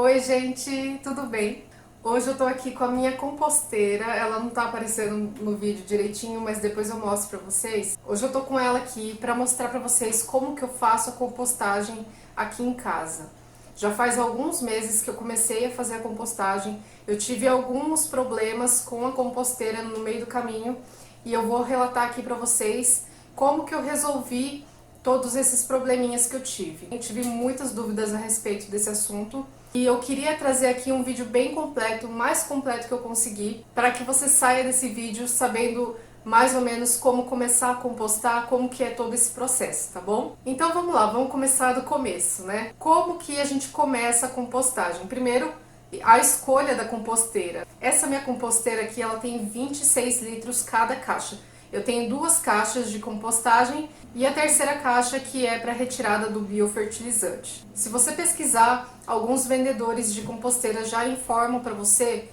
Oi gente, tudo bem? Hoje eu tô aqui com a minha composteira, ela não tá aparecendo no vídeo direitinho, mas depois eu mostro pra vocês. Hoje eu tô com ela aqui pra mostrar pra vocês como que eu faço a compostagem aqui em casa. Já faz alguns meses que eu comecei a fazer a compostagem, eu tive alguns problemas com a composteira no meio do caminho e eu vou relatar aqui pra vocês como que eu resolvi todos esses probleminhas que eu tive. Eu tive muitas dúvidas a respeito desse assunto e eu queria trazer aqui um vídeo bem completo, o mais completo que eu consegui, para que você saia desse vídeo sabendo mais ou menos como começar a compostar, como que é todo esse processo, tá bom? Então vamos lá, vamos começar do começo, né? Como que a gente começa a compostagem? Primeiro, a escolha da composteira. Essa minha composteira aqui, ela tem 26 litros cada caixa. Eu tenho duas caixas de compostagem e a terceira caixa que é para retirada do biofertilizante. Se você pesquisar, alguns vendedores de composteira já informam para você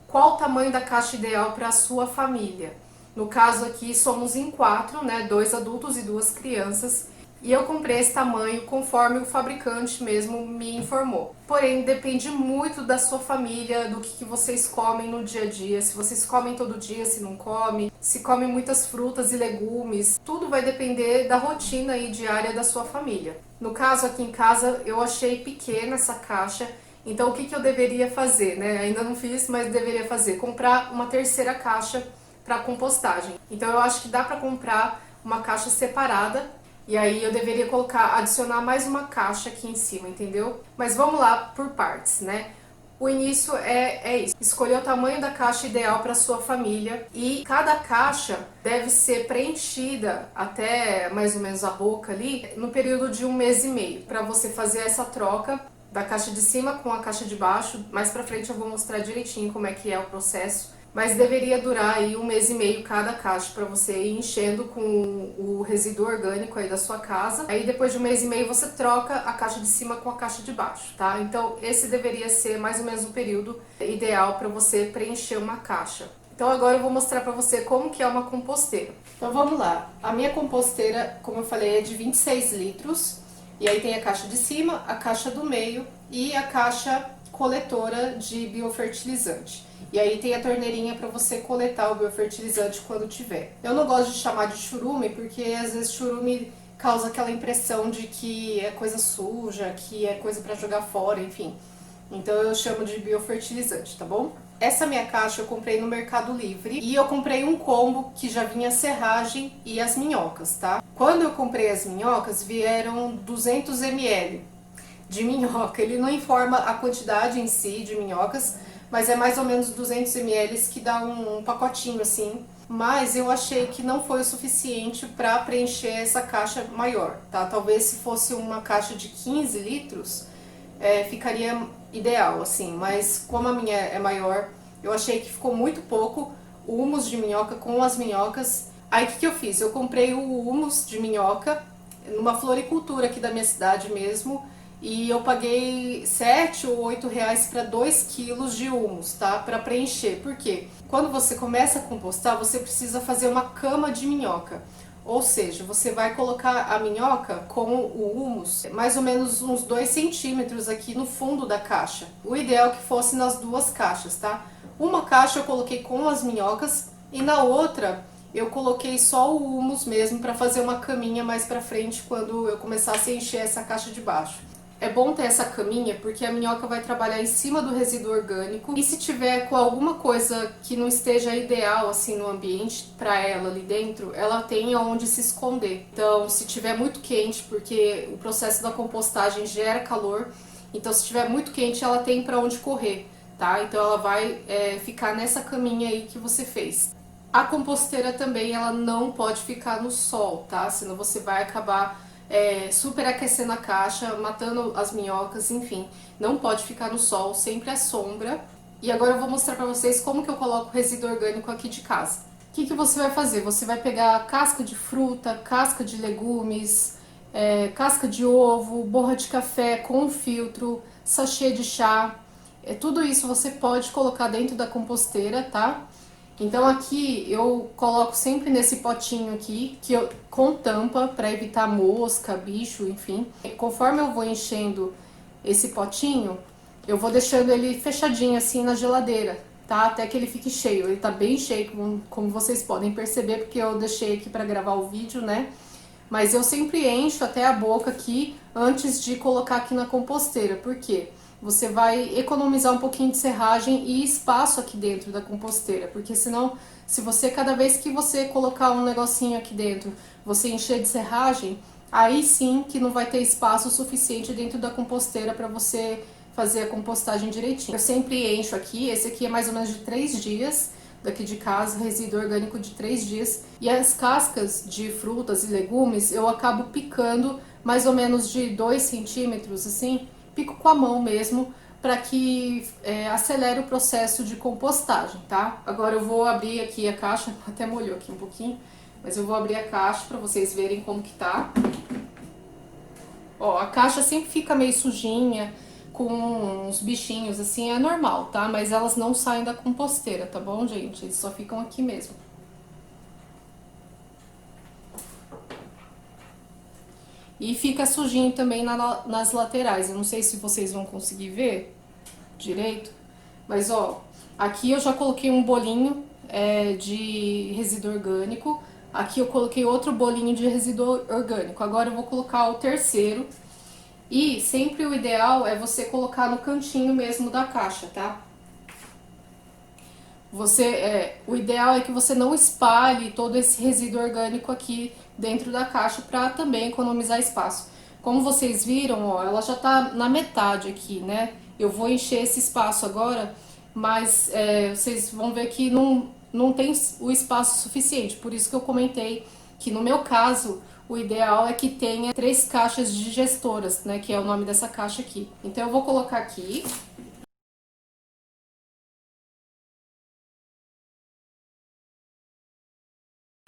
qual o tamanho da caixa ideal para a sua família. No caso aqui somos em 4, né, 2 adultos e 2 crianças. E eu comprei esse tamanho conforme o fabricante mesmo me informou. Porém, depende muito da sua família, do que vocês comem no dia a dia, se vocês comem todo dia, se não comem, se comem muitas frutas e legumes. Tudo vai depender da rotina aí diária da sua família. No caso aqui em casa, eu achei pequena essa caixa, então o que eu deveria fazer, né? Ainda não fiz, mas deveria fazer, comprar uma terceira caixa para compostagem. Então eu acho que dá para comprar uma caixa separada. E aí eu deveria adicionar mais uma caixa aqui em cima, entendeu? Mas vamos lá por partes, né? O início é isso. Escolher o tamanho da caixa ideal para sua família e cada caixa deve ser preenchida até mais ou menos a boca ali no período de 1 mês e meio para você fazer essa troca da caixa de cima com a caixa de baixo. Mais pra frente eu vou mostrar direitinho como é que é o processo. Mas deveria durar aí 1 mês e meio cada caixa para você ir enchendo com o resíduo orgânico aí da sua casa. Aí depois de 1 mês e meio você troca a caixa de cima com a caixa de baixo, tá? Então esse deveria ser mais ou menos o período ideal para você preencher uma caixa. Então agora eu vou mostrar para você como que é uma composteira. Então vamos lá. A minha composteira, como eu falei, é de 26 litros. E aí tem a caixa de cima, a caixa do meio e a caixa coletora de biofertilizante. E aí tem a torneirinha para você coletar o biofertilizante quando tiver. Eu não gosto de chamar de churume porque às vezes churume causa aquela impressão de que é coisa suja, que é coisa para jogar fora, enfim. Então eu chamo de biofertilizante, tá bom? Essa minha caixa eu comprei no Mercado Livre e eu comprei um combo que já vinha a serragem e as minhocas, tá? Quando eu comprei as minhocas vieram 200 ml de minhoca. Ele não informa a quantidade em si de minhocas, mas é mais ou menos 200 ml que dá um pacotinho assim. Mas eu achei que não foi o suficiente para preencher essa caixa maior, tá? Talvez se fosse uma caixa de 15 litros, ficaria ideal, assim. Mas como a minha é maior, eu achei que ficou muito pouco o humus de minhoca com as minhocas. Aí o que eu fiz? Eu comprei o humus de minhoca numa floricultura aqui da minha cidade mesmo. E eu paguei 7 ou 8 reais para 2 quilos de humus, tá? Para preencher. Por quê? Quando você começa a compostar, você precisa fazer uma cama de minhoca. Ou seja, você vai colocar a minhoca com o humus mais ou menos uns 2 centímetros aqui no fundo da caixa. O ideal é que fosse nas duas caixas, tá? Uma caixa eu coloquei com as minhocas e na outra eu coloquei só o humus mesmo para fazer uma caminha mais para frente quando eu começasse a encher essa caixa de baixo. É bom ter essa caminha porque a minhoca vai trabalhar em cima do resíduo orgânico e se tiver com alguma coisa que não esteja ideal assim no ambiente para ela ali dentro, ela tem onde se esconder. Então, se tiver muito quente, porque o processo da compostagem gera calor, então se tiver muito quente, ela tem para onde correr, tá? Então ela vai ficar nessa caminha aí que você fez. A composteira também, ela não pode ficar no sol, tá? Senão você vai acabar superaquecendo a caixa, matando as minhocas, enfim. Não pode ficar no sol, sempre à sombra. E agora eu vou mostrar pra vocês como que eu coloco o resíduo orgânico aqui de casa. O que você vai fazer? Você vai pegar casca de fruta, casca de legumes, casca de ovo, borra de café com filtro, sachê de chá. Tudo isso você pode colocar dentro da composteira, tá? Então aqui eu coloco sempre nesse potinho aqui, com tampa para evitar mosca, bicho, enfim. Conforme eu vou enchendo esse potinho, eu vou deixando ele fechadinho assim na geladeira, tá? Até que ele fique cheio. Ele tá bem cheio, como vocês podem perceber, porque eu deixei aqui pra gravar o vídeo, né? Mas eu sempre encho até a boca aqui antes de colocar aqui na composteira. Por quê? Você vai economizar um pouquinho de serragem e espaço aqui dentro da composteira. Porque senão, se você, cada vez que você colocar um negocinho aqui dentro, você encher de serragem, aí sim que não vai ter espaço suficiente dentro da composteira para você fazer a compostagem direitinho. Eu sempre encho aqui, esse aqui é mais ou menos de 3 dias daqui de casa, resíduo orgânico de 3 dias. E as cascas de frutas e legumes eu acabo picando mais ou menos de 2 centímetros, assim, pico com a mão mesmo, para que acelere o processo de compostagem, tá? Agora eu vou abrir aqui a caixa, até molhou aqui um pouquinho, mas eu vou abrir a caixa para vocês verem como que tá. Ó, a caixa sempre fica meio sujinha, com uns bichinhos assim, é normal, tá? Mas elas não saem da composteira, tá bom, gente? Eles só ficam aqui mesmo. E fica sujinho também nas laterais. Eu não sei se vocês vão conseguir ver direito, mas ó, aqui eu já coloquei um bolinho de resíduo orgânico. Aqui eu coloquei outro bolinho de resíduo orgânico. Agora eu vou colocar o terceiro. E sempre o ideal é você colocar no cantinho mesmo da caixa, tá? O ideal é que você não espalhe todo esse resíduo orgânico aqui dentro da caixa para também economizar espaço. Como vocês viram, ó, ela já tá na metade aqui, né? Eu vou encher esse espaço agora, mas vocês vão ver que não tem o espaço suficiente. Por isso que eu comentei que no meu caso, o ideal é que tenha 3 caixas digestoras, né? Que é o nome dessa caixa aqui. Então eu vou colocar aqui.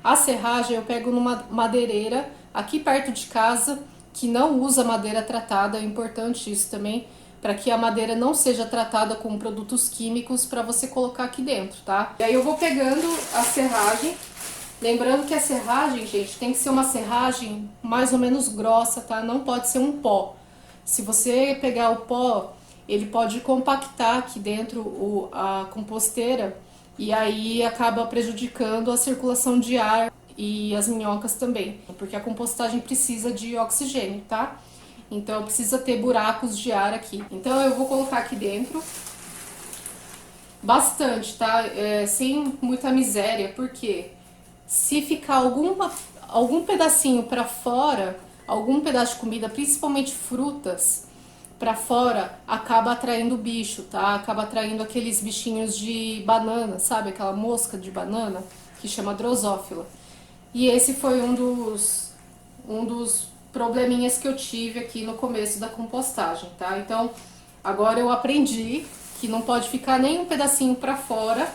A serragem eu pego numa madeireira aqui perto de casa, que não usa madeira tratada, é importante isso também, para que a madeira não seja tratada com produtos químicos para você colocar aqui dentro, tá? E aí eu vou pegando a serragem, lembrando que a serragem, gente, tem que ser uma serragem mais ou menos grossa, tá? Não pode ser um pó. Se você pegar o pó, ele pode compactar aqui dentro a composteira e aí acaba prejudicando a circulação de ar e as minhocas também, porque a compostagem precisa de oxigênio, tá? Então precisa ter buracos de ar aqui. Então eu vou colocar aqui dentro bastante, tá? Sem muita miséria, porque se ficar algum pedacinho para fora, algum pedaço de comida, principalmente frutas, para fora, acaba atraindo bicho, tá? Acaba atraindo aqueles bichinhos de banana, sabe? Aquela mosca de banana que chama drosófila. E esse foi um dos probleminhas que eu tive aqui no começo da compostagem, tá? Então, agora eu aprendi que não pode ficar nem um pedacinho para fora.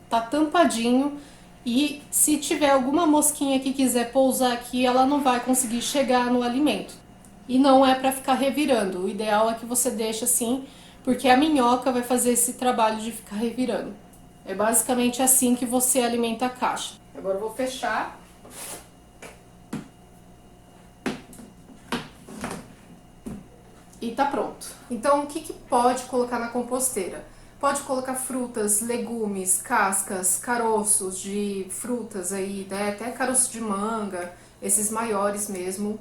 Tá tampadinho e se tiver alguma mosquinha que quiser pousar aqui, ela não vai conseguir chegar no alimento. E não é para ficar revirando. O ideal é que você deixe assim, porque a minhoca vai fazer esse trabalho de ficar revirando. É basicamente assim que você alimenta a caixa. Agora eu vou fechar. E tá pronto. Então, o que pode colocar na composteira? Pode colocar frutas, legumes, cascas, caroços de frutas aí, né? Até caroço de manga, esses maiores mesmo.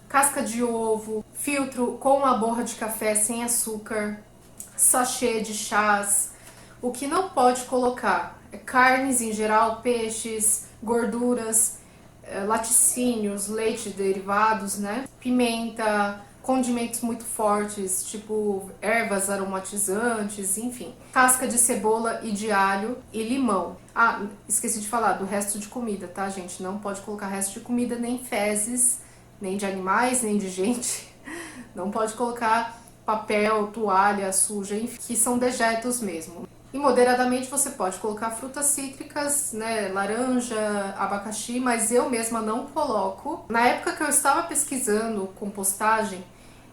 Casca de ovo, filtro com a borra de café sem açúcar, sachê de chás. O que não pode colocar é carnes em geral, peixes, gorduras, laticínios, leite derivados, né? Pimenta, condimentos muito fortes, tipo ervas aromatizantes, enfim. Casca de cebola e de alho e limão. Ah, esqueci de falar do resto de comida, tá, gente? Não pode colocar resto de comida, nem fezes, nem de animais, nem de gente. Não pode colocar papel, toalha suja, enfim, que são dejetos mesmo. E moderadamente você pode colocar frutas cítricas, né, laranja, abacaxi, mas eu mesma não coloco. Na época que eu estava pesquisando compostagem,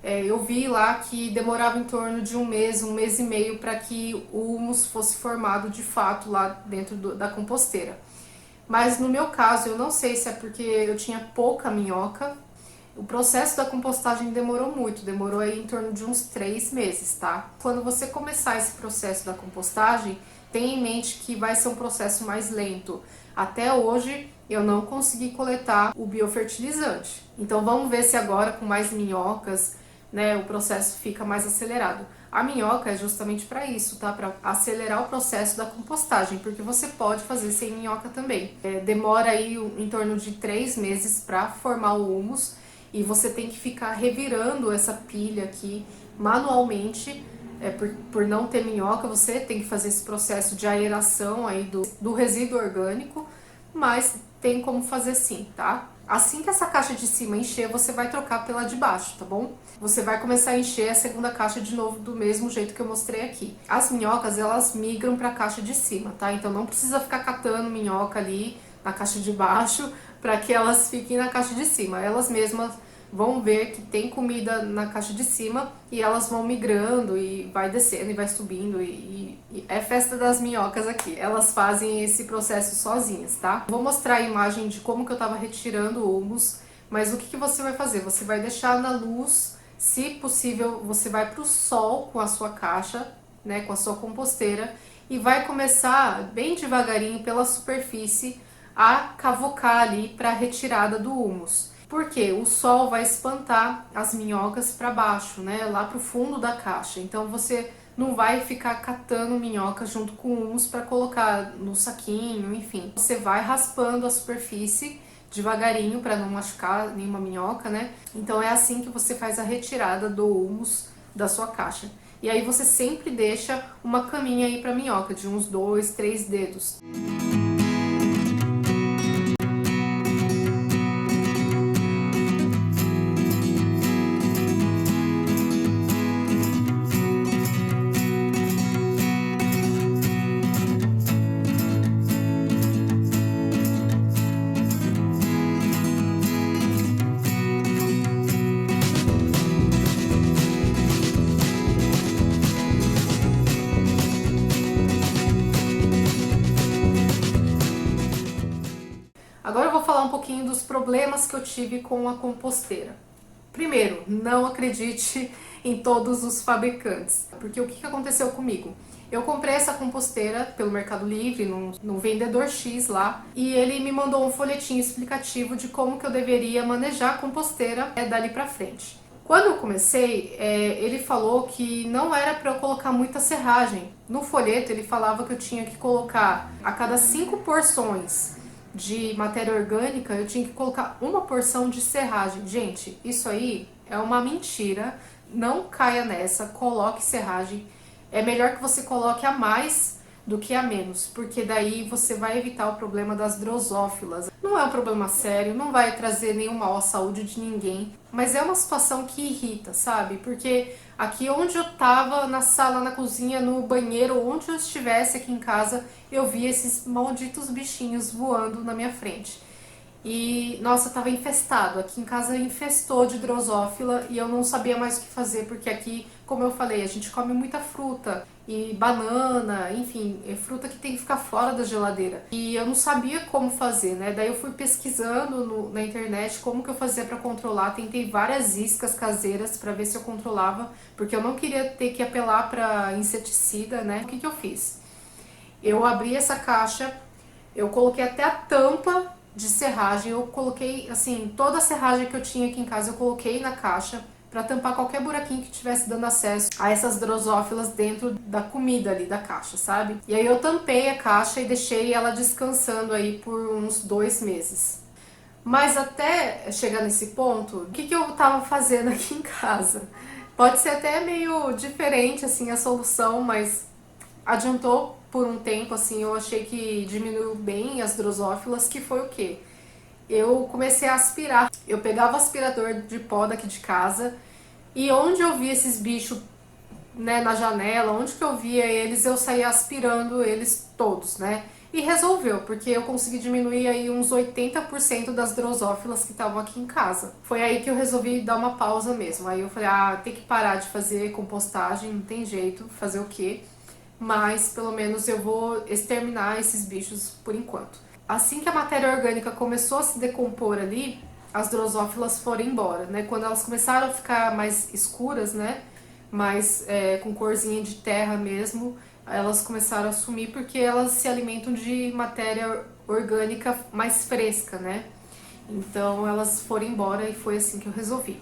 eu vi lá que demorava em torno de um mês e meio, para que o humus fosse formado de fato lá dentro da composteira. Mas no meu caso, eu não sei se é porque eu tinha pouca minhoca, o processo da compostagem demorou muito, demorou aí em torno de uns 3 meses, tá? Quando você começar esse processo da compostagem, tenha em mente que vai ser um processo mais lento. Até hoje eu não consegui coletar o biofertilizante. Então vamos ver se agora com mais minhocas, né, o processo fica mais acelerado. A minhoca é justamente para isso, tá? Para acelerar o processo da compostagem, porque você pode fazer sem minhoca também. Demora aí em torno de 3 meses para formar o humus, e você tem que ficar revirando essa pilha aqui manualmente. Por não ter minhoca, você tem que fazer esse processo de aeração aí do resíduo orgânico, mas tem como fazer sim, tá? Assim que essa caixa de cima encher, você vai trocar pela de baixo, tá bom? Você vai começar a encher a segunda caixa de novo do mesmo jeito que eu mostrei aqui. As minhocas, elas migram para a caixa de cima, tá? Então não precisa ficar catando minhoca ali na caixa de baixo para que elas fiquem na caixa de cima. Elas mesmas vão ver que tem comida na caixa de cima e elas vão migrando e vai descendo e vai subindo e é festa das minhocas aqui. Elas fazem esse processo sozinhas, tá? Vou mostrar a imagem de como que eu tava retirando o humus, mas o que você vai fazer? Você vai deixar na luz, se possível você vai pro sol com a sua caixa, né, com a sua composteira, e vai começar bem devagarinho pela superfície a cavocar ali para a retirada do humus. Porque o sol vai espantar as minhocas para baixo, né, lá para o fundo da caixa. Então você não vai ficar catando minhoca junto com o humus para colocar no saquinho, enfim. Você vai raspando a superfície devagarinho para não machucar nenhuma minhoca, né? Então é assim que você faz a retirada do humus da sua caixa. E aí você sempre deixa uma caminha aí para minhoca de uns 2, 3 dedos. Agora eu vou falar um pouquinho dos problemas que eu tive com a composteira. Primeiro, não acredite em todos os fabricantes, porque o que aconteceu comigo? Eu comprei essa composteira pelo Mercado Livre, num vendedor X lá, e ele me mandou um folhetinho explicativo de como que eu deveria manejar a composteira dali pra frente. Quando eu comecei, ele falou que não era para eu colocar muita serragem. No folheto ele falava que eu tinha que colocar a cada 5 porções de matéria orgânica, eu tinha que colocar uma porção de serragem. Gente, isso aí é uma mentira. Não caia nessa, coloque serragem. É melhor que você coloque a mais do que a menos, porque daí você vai evitar o problema das drosófilas. Não é um problema sério, não vai trazer nenhum mal à saúde de ninguém, mas é uma situação que irrita, sabe? Porque aqui onde eu tava, na sala, na cozinha, no banheiro, onde eu estivesse aqui em casa, eu via esses malditos bichinhos voando na minha frente. E, nossa, tava infestado. Aqui em casa infestou de drosófila e eu não sabia mais o que fazer, porque aqui, como eu falei, a gente come muita fruta e banana, enfim, é fruta que tem que ficar fora da geladeira. E eu não sabia como fazer, né? Daí eu fui pesquisando na internet como que eu fazia pra controlar. Tentei várias iscas caseiras pra ver se eu controlava, porque eu não queria ter que apelar pra inseticida, né? O que eu fiz? Eu abri essa caixa, eu coloquei até a tampa de serragem, eu coloquei, assim, toda a serragem que eu tinha aqui em casa, eu coloquei na caixa para tampar qualquer buraquinho que estivesse dando acesso a essas drosófilas dentro da comida ali da caixa, sabe? E aí eu tampei a caixa e deixei ela descansando aí por uns 2 meses. Mas até chegar nesse ponto, o que eu tava fazendo aqui em casa? Pode ser até meio diferente, assim, a solução, mas adiantou por um tempo, assim, eu achei que diminuiu bem as drosófilas, que foi o quê? Eu comecei a aspirar. Eu pegava o aspirador de pó daqui de casa e onde eu via esses bichos, né, na janela, onde que eu via eles, eu saía aspirando eles todos, né? E resolveu, porque eu consegui diminuir aí uns 80% das drosófilas que estavam aqui em casa. Foi aí que eu resolvi dar uma pausa mesmo. Aí eu falei, tem que parar de fazer compostagem, não tem jeito, fazer o quê? Mas pelo menos eu vou exterminar esses bichos por enquanto. Assim que a matéria orgânica começou a se decompor ali, as drosófilas foram embora, né? Quando elas começaram a ficar mais escuras, né? Mais com corzinha de terra mesmo, elas começaram a sumir porque elas se alimentam de matéria orgânica mais fresca, né? Então elas foram embora e foi assim que eu resolvi.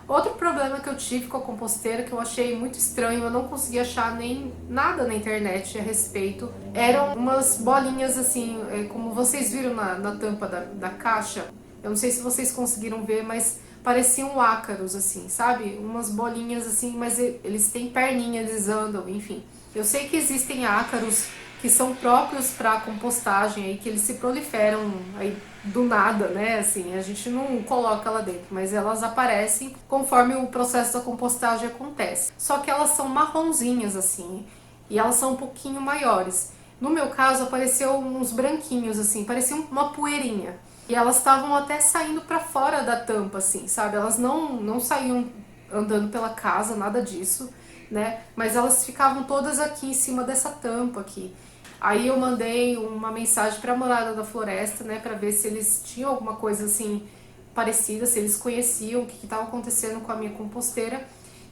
Outro problema que eu tive com a composteira, que eu achei muito estranho, eu não consegui achar nem nada na internet a respeito, eram umas bolinhas assim, como vocês viram na tampa da caixa. Eu não sei se vocês conseguiram ver, mas pareciam ácaros, assim, sabe? Umas bolinhas assim, mas eles têm perninha, eles andam, enfim. Eu sei que existem ácaros que são próprios para compostagem aí, que eles se proliferam aí do nada, né? Assim, a gente não coloca lá dentro, mas elas aparecem conforme o processo da compostagem acontece. Só que elas são marronzinhas assim, e elas são um pouquinho maiores. No meu caso apareceu uns branquinhos assim, parecia uma poeirinha. E elas estavam até saindo para fora da tampa assim, sabe? Elas não saíam andando pela casa, nada disso, né? Mas elas ficavam todas aqui em cima dessa tampa aqui. Aí eu mandei uma mensagem para a Morada da Floresta, né, para ver se eles tinham alguma coisa assim parecida, se eles conheciam o que estava acontecendo com a minha composteira.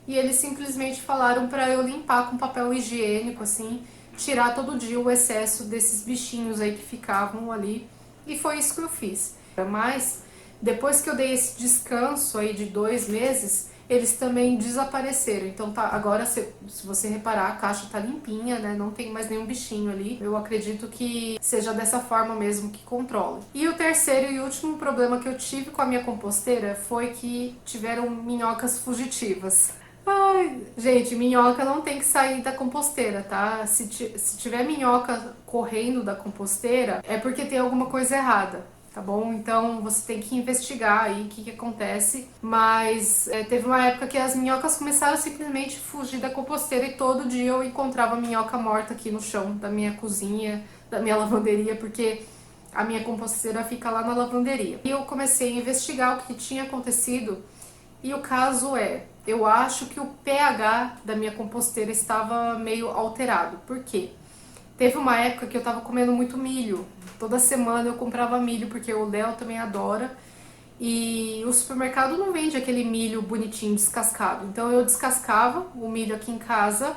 E eles simplesmente falaram para eu limpar com papel higiênico, assim, tirar todo dia o excesso desses bichinhos aí que ficavam ali. E foi isso que eu fiz. Mas depois que eu dei esse descanso aí de 2 meses, eles também desapareceram. Então tá, agora se você reparar, a caixa tá limpinha, né? Não tem mais nenhum bichinho ali. Eu acredito que seja dessa forma mesmo que controla. E o terceiro e último problema que eu tive com a minha composteira foi que tiveram minhocas fugitivas. Ai, gente, minhoca não tem que sair da composteira, tá? Se tiver minhoca correndo da composteira, é porque tem alguma coisa errada, tá bom? Então você tem que investigar aí o que acontece. Mas teve uma época que as minhocas começaram a simplesmente fugir da composteira e todo dia eu encontrava minhoca morta aqui no chão da minha cozinha, da minha lavanderia, porque a minha composteira fica lá na lavanderia. E eu comecei a investigar o que tinha acontecido. E o caso eu acho que o pH da minha composteira estava meio alterado. Por quê? Teve uma época que eu tava comendo muito milho. Toda semana eu comprava milho, porque o Léo também adora. E o supermercado não vende aquele milho bonitinho, descascado. Então eu descascava o milho aqui em casa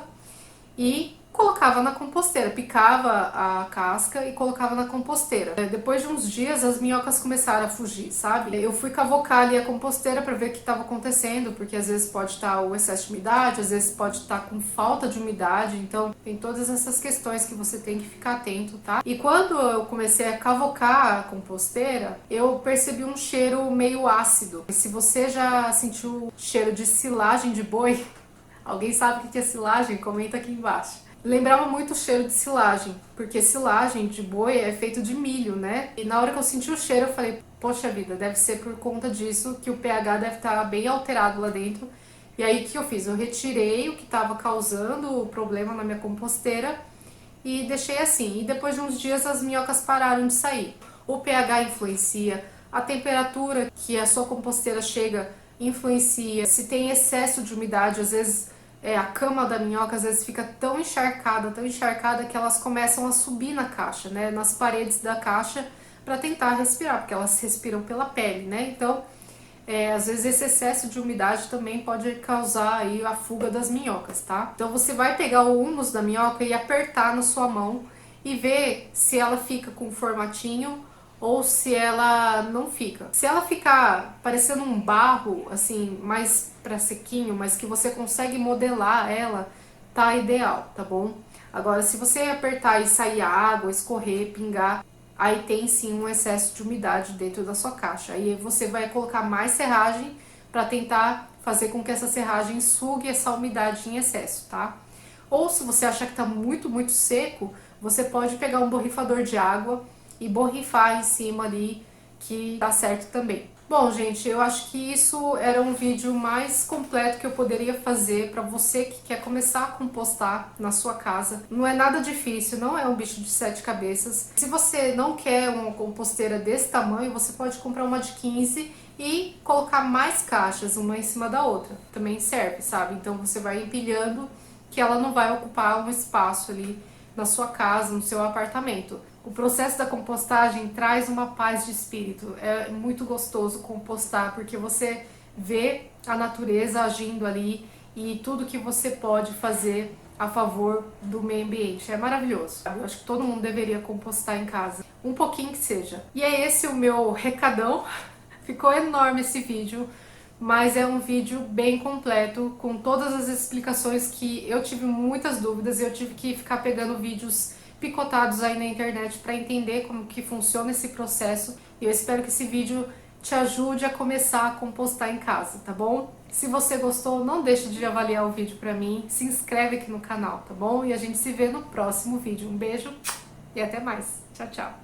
e colocava na composteira, picava a casca e colocava na composteira. Depois de uns dias as minhocas começaram a fugir, sabe? Eu fui cavocar ali a composteira para ver o que estava acontecendo, porque às vezes pode estar o excesso de umidade, às vezes pode estar com falta de umidade, então tem todas essas questões que você tem que ficar atento, tá? E quando eu comecei a cavocar a composteira, eu percebi um cheiro meio ácido. E se você já sentiu cheiro de silagem de boi, alguém sabe o que é silagem? Comenta aqui embaixo. Lembrava muito o cheiro de silagem, porque silagem de boi é feito de milho, né? E na hora que eu senti o cheiro, eu falei, poxa vida, deve ser por conta disso que o pH deve estar bem alterado lá dentro. E aí o que eu fiz? Eu retirei o que estava causando o problema na minha composteira e deixei assim. E depois de uns dias as minhocas pararam de sair. O pH influencia, a temperatura que a sua composteira chega influencia. Se tem excesso de umidade, às vezes a cama da minhoca às vezes fica tão encharcada que elas começam a subir na caixa, né, nas paredes da caixa para tentar respirar, porque elas respiram pela pele, né? Então, às vezes esse excesso de umidade também pode causar aí a fuga das minhocas, tá? Então você vai pegar o húmus da minhoca e apertar na sua mão e ver se ela fica com formatinho ou se ela não fica. Se ela ficar parecendo um barro, assim, mais para sequinho, mas que você consegue modelar ela, tá ideal, tá bom? Agora, se você apertar e sair água, escorrer, pingar, aí tem sim um excesso de umidade dentro da sua caixa. Aí você vai colocar mais serragem para tentar fazer com que essa serragem sugue essa umidade em excesso, tá? Ou se você achar que tá muito, muito seco, você pode pegar um borrifador de água e borrifar em cima ali, que dá certo também. Bom, gente, eu acho que isso era um vídeo mais completo que eu poderia fazer para você que quer começar a compostar na sua casa. Não é nada difícil, não é um bicho de 7 cabeças. Se você não quer uma composteira desse tamanho, você pode comprar uma de 15 e colocar mais caixas, uma em cima da outra. Também serve, sabe? Então você vai empilhando, que ela não vai ocupar um espaço ali na sua casa, no seu apartamento. O processo da compostagem traz uma paz de espírito. É muito gostoso compostar, porque você vê a natureza agindo ali e tudo que você pode fazer a favor do meio ambiente. É maravilhoso. Eu acho que todo mundo deveria compostar em casa, um pouquinho que seja. E é esse o meu recadão. Ficou enorme esse vídeo, mas é um vídeo bem completo, com todas as explicações que eu tive muitas dúvidas e eu tive que ficar pegando vídeos picotados aí na internet para entender como que funciona esse processo. E eu espero que esse vídeo te ajude a começar a compostar em casa, tá bom? Se você gostou, não deixe de avaliar o vídeo para mim, se inscreve aqui no canal, tá bom? E a gente se vê no próximo vídeo. Um beijo e até mais. Tchau, tchau!